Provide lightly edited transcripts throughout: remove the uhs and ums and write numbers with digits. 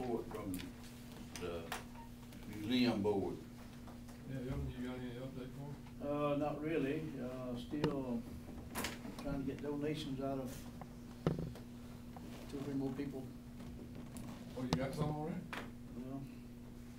report from the museum board. Yeah, you got any update for me? Not really, still trying to get donations out of 2 or 3 more people. Oh, you got some already? Well,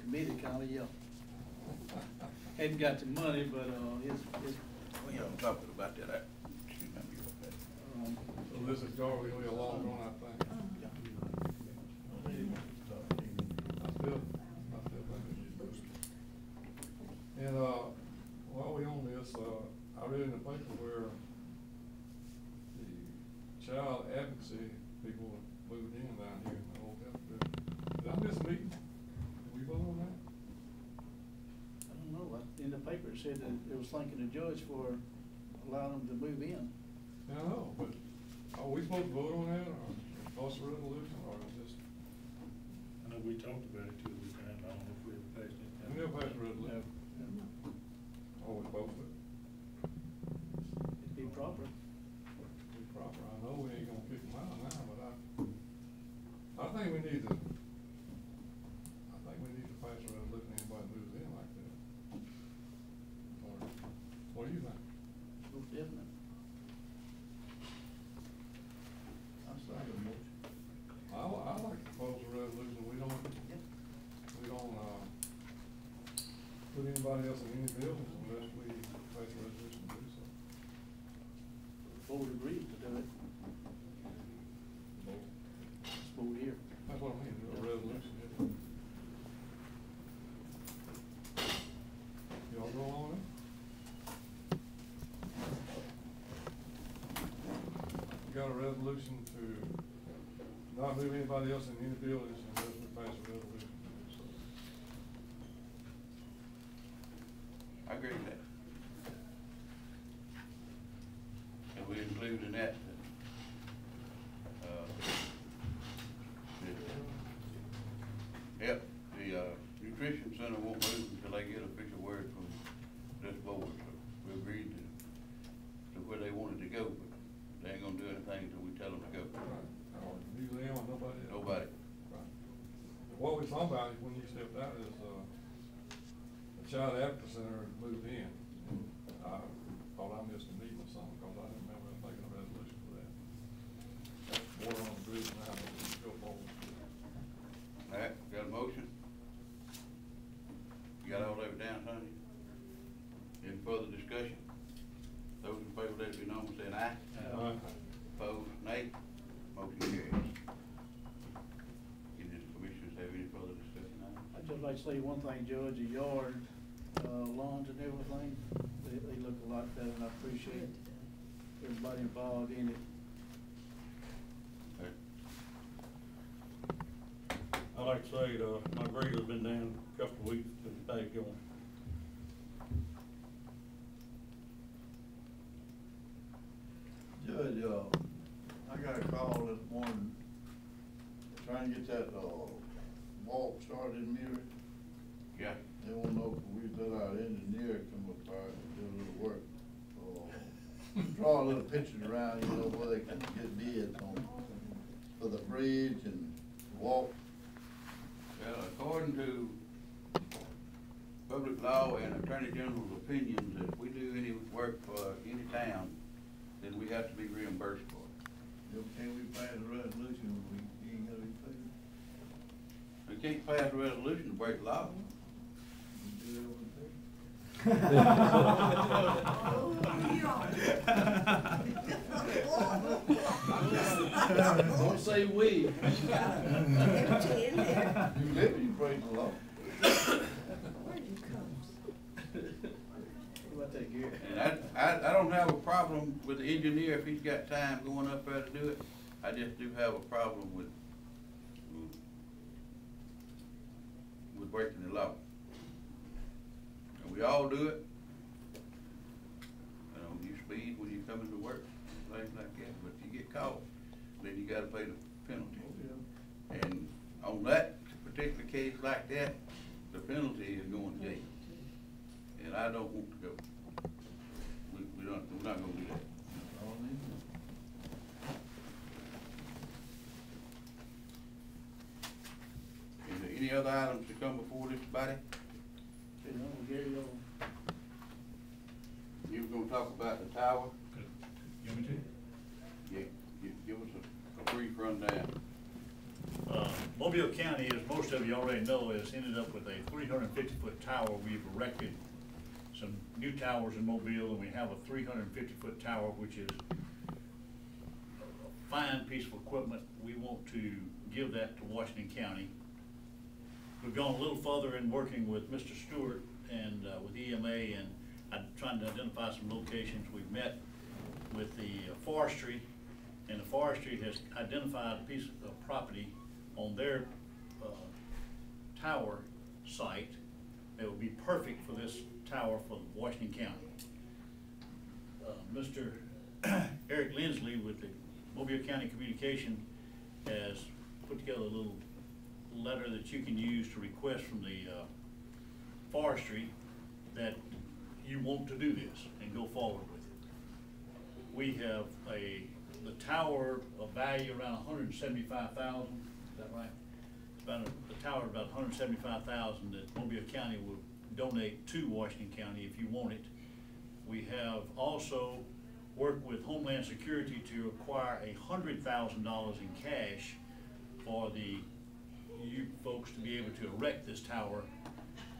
committed kinda, yeah. Hadn't got the money, but, it's. We haven't talked about that. I can't remember what that. So this is going to be a long drawn out thing. Yeah. I feel like we should boost it. And, while we on this, I read in the paper where the child advocacy people moved in down here in the old health building. Did I miss a meeting? Did we vote on that? I don't know, in the paper it said that it was thanking the judge for allowing them to move in. Yeah, I know, but are we supposed to vote on that, or pass a resolution, or just? I know we talked about it 2 weeks ago, I don't know if we ever passed it. We never passed a resolution. No. Oh, we both would. It'd be proper. Be proper. I know we ain't gonna kick them out now, but I think we need to pass a resolution, anybody moves in like that. Or, what do you think? Most definite. I like to propose a resolution, we don't put anybody else in any buildings unless we pass a resolution to do so. The board agreed to do it. This board here. That's what I mean, do a resolution. Y'all go on it? You got a resolution to not move anybody else in any buildings unless we pass a resolution. I agree with that. And we include in that, the nutrition center won't move until they get official word from this board. So we agreed to where they wanted to go, but they ain't gonna do anything until we tell them to go. Right. Or usually or nobody else. Nobody. Right. What we're talking about when you stepped out is, the child advocacy center moved in. And I thought I missed a meeting or something, because I didn't remember making a resolution for that. That's water on the bridge now, but we can go forward. All right, got a motion? You got all of it down, Sonny? Any further discussion? Those in favor, let it be known, saying aye. Aye. Opposed, nay. Motion carries. Any commissioners have any further discussion on it? I'd just like to say one thing, Judge, the yard, lawns and everything, they look a lot better, and I appreciate everybody involved in it. Okay. I like to say, my grader's been down a couple of weeks, been back going. Judge, I got a call this morning trying to get that, walk started in Mary. Yeah. They won't know if we let our engineer come up there and do a little work. Draw a little pictures around, you know, where they can get bids on, for the bridge and walk. Well, according to public law and Attorney General's opinions, if we do any work for any town, then we have to be reimbursed for it. Can we pass a resolution, we ain't gotta be paid? We can't pass a resolution to break law. We do everything. Don't say we. You live, you break the law. What about that, Gary? And I don't have a problem with the engineer if he's got time going up there to do it. I just do have a problem with breaking the law. And we all do it. You know, you speed when you come into work, things like that, but if you get caught, then you gotta pay the penalty. And on that particular case like that, the penalty is going to jail. And I don't want to go. We're not gonna do that. Any other items to come before this body? You know, Gary, You were gonna talk about the tower? You want me to? Yeah, give us a brief rundown. Mobile County, as most of you already know, has ended up with a 350-foot tower. We've erected some new towers in Mobile, and we have a 350-foot tower, which is a fine piece of equipment. We want to give that to Washington County. We've gone a little further in working with Mr. Stewart and with EMA, and trying to identify some locations. We've met with the forestry, and the forestry has identified a piece of property on their tower site that would be perfect for this tower for Washington County. Mr. Eric Lindsley with the Mobile County Communication has put together a little letter that you can use to request from the forestry that you want to do this and go forward with it. We have the tower of value around $175,000, is that right? The tower about $175,000 that Mobile County will donate to Washington County if you want it. We have also worked with Homeland Security to acquire $100,000 in cash for you folks to be able to erect this tower,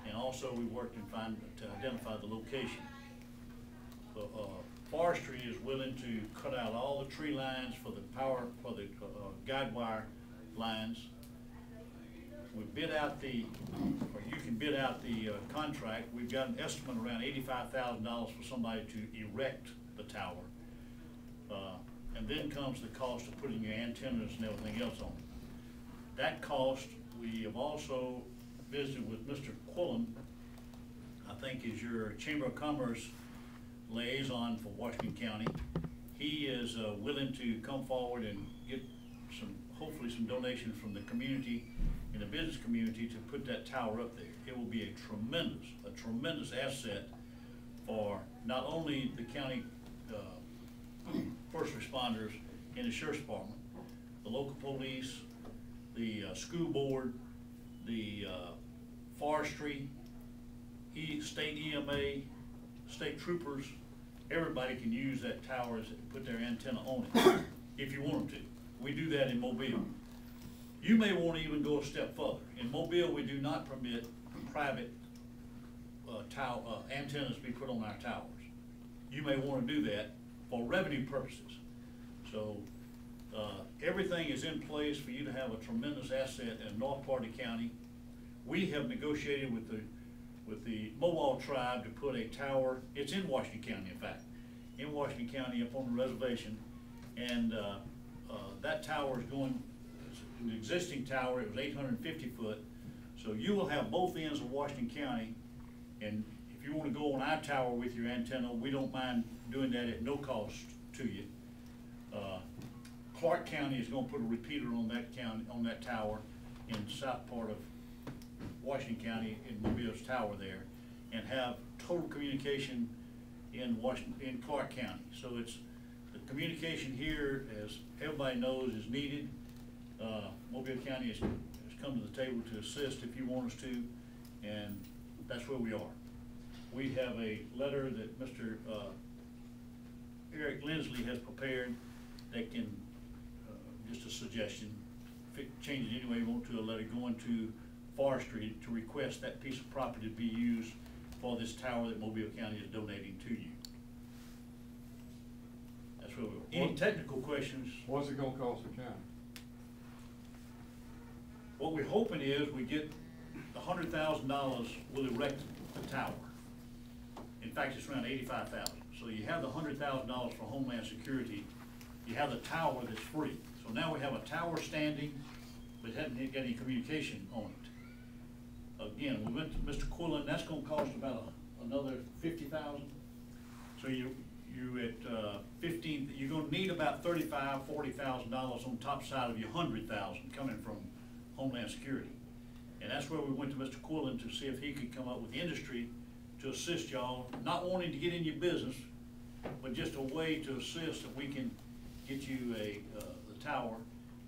and also we worked to identify the location. Forestry is willing to cut out all the tree lines for the guide wire lines. We bid out or you can bid out the contract. We've got an estimate around $85,000 for somebody to erect the tower. And then comes the cost of putting your antennas and everything else on it. That cost, we have also visited with Mr. Quillen, I think is your Chamber of Commerce liaison for Washington County. He is willing to come forward and get hopefully some donations from the community and the business community to put that tower up there. It will be a tremendous asset for not only the county first responders in the sheriff's department, the local police, the school board, the forestry, state EMA, state troopers. Everybody can use that tower and put their antenna on it if you want them to. We do that in Mobile. You may want to even go a step further. In Mobile, we do not permit private antennas to be put on our towers. You may want to do that for revenue purposes. So everything is in place for you to have a tremendous asset in North part of the county. We have negotiated with the Mobile tribe to put a tower. It's in Washington County, in fact, in Washington County up on the reservation, and that tower is going. An existing tower. It was 850 foot. So you will have both ends of Washington County, and if you want to go on our tower with your antenna, we don't mind doing that at no cost to you. Clark County is going to put a repeater on that tower in the south part of Washington County in Mobile's tower there, and have total communication in Clark County. So it's the communication here, as everybody knows, is needed. Mobile County has come to the table to assist if you want us to, and that's where we are. We have a letter that Mr. Eric Lindsley has prepared that can, just a suggestion, change it any way you want to, a letter going to forestry to request that piece of property to be used for this tower that Mobile County is donating to you. That's where we are. Any technical questions? What's it gonna cost the county? What we're hoping is we get $100,000 will erect the tower. In fact, it's around $85,000. So you have the $100,000 for Homeland Security. You have the tower that's free. So now we have a tower standing, but hadn't got any communication on it. Again, we went to Mr. Quillen. That's going to cost about another $50,000. So you at 15. You're going to need about $35,000, $40,000 on top side of your $100,000 coming from Homeland Security. And that's where we went to Mr. Quillen to see if he could come up with the industry to assist y'all, not wanting to get in your business, but just a way to assist that we can get you the tower.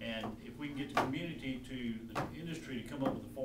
And if we can get the community to, the industry to come up with the